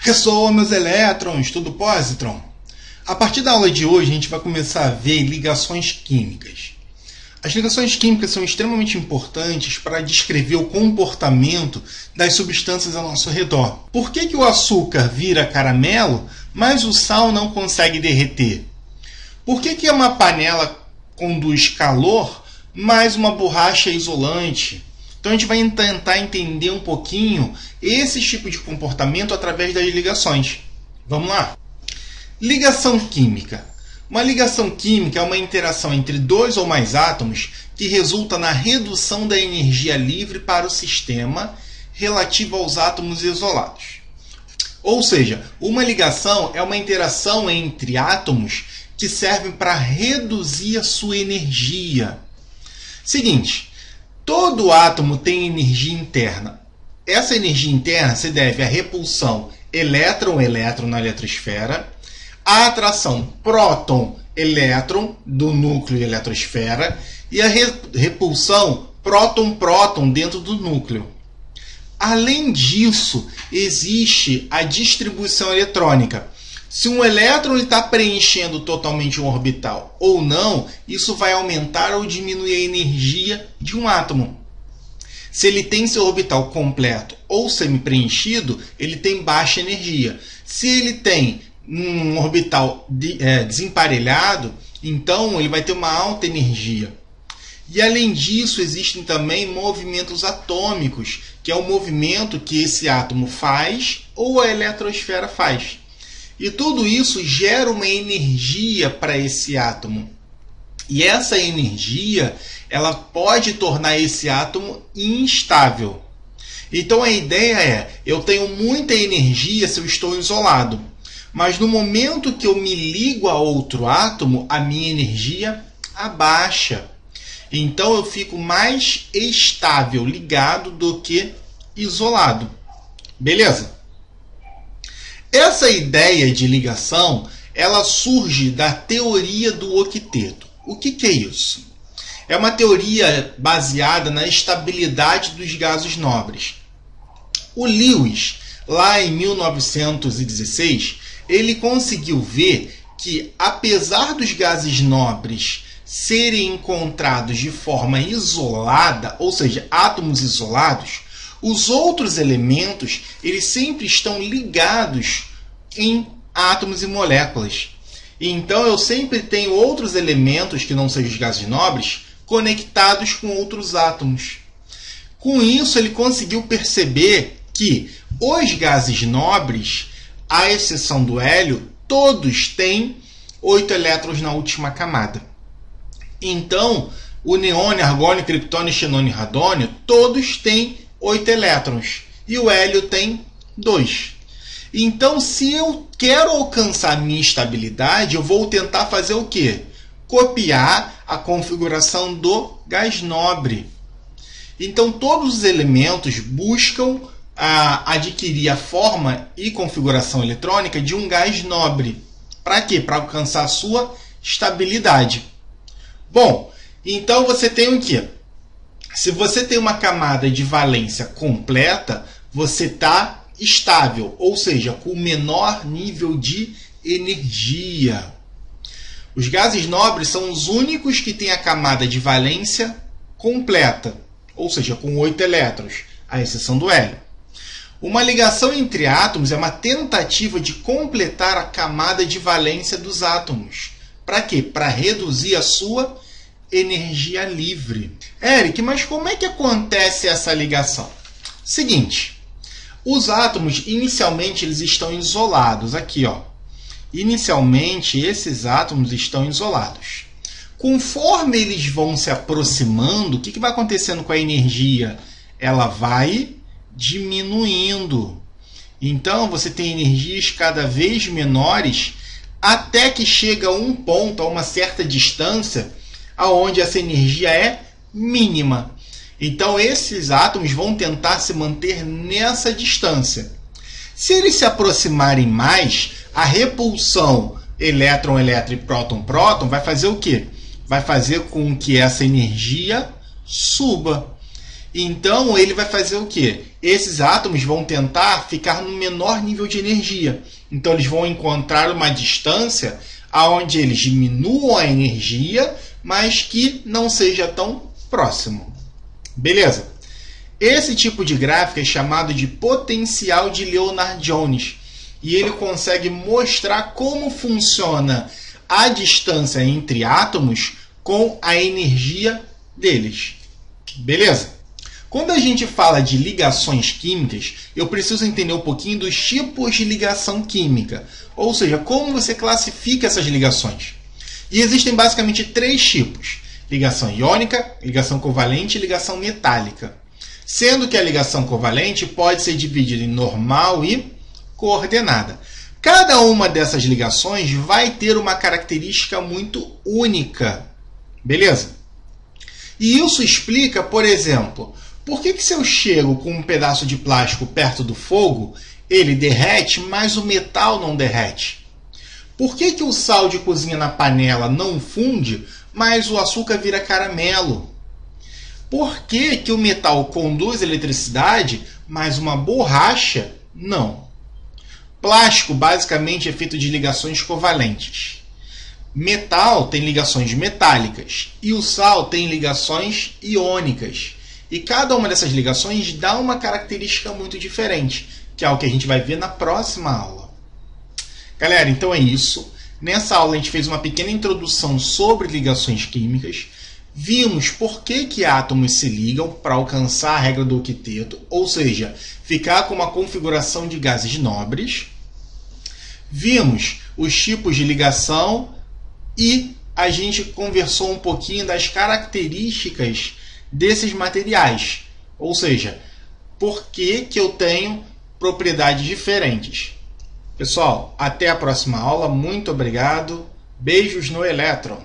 Ressoa meus elétrons, tudo positron? A partir da aula de hoje a gente vai começar a ver ligações químicas. As ligações químicas são extremamente importantes para descrever o comportamento das substâncias ao nosso redor. Por que o açúcar vira caramelo, mas o sal não consegue derreter? Por que uma panela conduz calor, mas uma borracha é isolante? Então a gente vai tentar entender um pouquinho esse tipo de comportamento através das ligações. Vamos lá? Ligação química. Uma ligação química é uma interação entre dois ou mais átomos que resulta na redução da energia livre para o sistema relativa aos átomos isolados. Ou seja, uma ligação é uma interação entre átomos que servem para reduzir a sua energia. Seguinte. Todo átomo tem energia interna. Essa energia interna se deve à repulsão elétron-elétron na eletrosfera, à atração próton-elétron do núcleo e eletrosfera e a repulsão próton-próton dentro do núcleo. Além disso, existe a distribuição eletrônica. Se um elétron está preenchendo totalmente um orbital ou não, isso vai aumentar ou diminuir a energia de um átomo. Se ele tem seu orbital completo ou semi-preenchido, ele tem baixa energia. Se ele tem um orbital desemparelhado, então ele vai ter uma alta energia. E além disso, existem também movimentos atômicos, que é o movimento que esse átomo faz ou a eletrosfera faz. E tudo isso gera uma energia para esse átomo. E essa energia, ela pode tornar esse átomo instável. Então a ideia é, eu tenho muita energia se eu estou isolado. Mas no momento que eu me ligo a outro átomo, a minha energia abaixa. Então eu fico mais estável ligado do que isolado. Beleza? Essa ideia de ligação, ela surge da teoria do octeto. O que é isso? É uma teoria baseada na estabilidade dos gases nobres. O Lewis, lá em 1916, ele conseguiu ver que, apesar dos gases nobres serem encontrados de forma isolada, ou seja, átomos isolados, os outros elementos eles sempre estão ligados em átomos e moléculas. Então eu sempre tenho outros elementos que não sejam os gases nobres conectados com outros átomos. Com isso ele conseguiu perceber que os gases nobres, à exceção do hélio, todos têm 8 elétrons na última camada. Então o neônio, argônio, criptônio, xenônio e radônio, todos têm 8 elétrons. E o hélio tem 2. Então, se eu quero alcançar a minha estabilidade, eu vou tentar fazer o quê? Copiar a configuração do gás nobre. Então, todos os elementos buscam adquirir a forma e configuração eletrônica de um gás nobre. Para quê? Para alcançar a sua estabilidade. Bom, então você tem o quê? Se você tem uma camada de valência completa, você está estável, ou seja, com menor nível de energia. Os gases nobres são os únicos que têm a camada de valência completa, ou seja, com 8 elétrons, à exceção do hélio. Uma ligação entre átomos é uma tentativa de completar a camada de valência dos átomos. Para quê? Para reduzir a sua energia livre. Eric, mas como é que acontece essa ligação? Seguinte, os átomos inicialmente eles estão isolados. Aqui, ó. Inicialmente esses átomos estão isolados. Conforme eles vão se aproximando, o que vai acontecendo com a energia? Ela vai diminuindo. Então você tem energias cada vez menores até que chega a um ponto, a uma certa distância, aonde essa energia é mínima. Então esses átomos vão tentar se manter nessa distância. Se eles se aproximarem mais, a repulsão elétron-elétron e próton-próton vai fazer o quê? Vai fazer com que essa energia suba. Então ele vai fazer o quê? esses átomos vão tentar ficar no menor nível de energia. Então eles vão encontrar uma distância onde eles diminuam a energia, mas que não seja tão próximo. Beleza? Esse tipo de gráfico é chamado de potencial de Lennard-Jones. E ele consegue mostrar como funciona a distância entre átomos com a energia deles. Beleza? Quando a gente fala de ligações químicas, eu preciso entender um pouquinho dos tipos de ligação química. Ou seja, como você classifica essas ligações. E existem basicamente 3 tipos: ligação iônica, ligação covalente e ligação metálica. Sendo que a ligação covalente pode ser dividida em normal e coordenada. Cada uma dessas ligações vai ter uma característica muito única. Beleza? E isso explica, por exemplo, por que se eu chego com um pedaço de plástico perto do fogo, ele derrete, mas o metal não derrete? Por que o sal de cozinha na panela não funde, mas o açúcar vira caramelo? Por que o metal conduz eletricidade, mas uma borracha não? Plástico basicamente é feito de ligações covalentes. Metal tem ligações metálicas e o sal tem ligações iônicas. E cada uma dessas ligações dá uma característica muito diferente, que é o que a gente vai ver na próxima aula. Galera, então é isso. Nessa aula a gente fez uma pequena introdução sobre ligações químicas. Vimos por que átomos se ligam para alcançar a regra do octeto, ou seja, ficar com uma configuração de gases nobres. Vimos os tipos de ligação e a gente conversou um pouquinho das características desses materiais, ou seja, por que eu tenho propriedades diferentes. Pessoal, até a próxima aula. Muito obrigado. Beijos no elétron.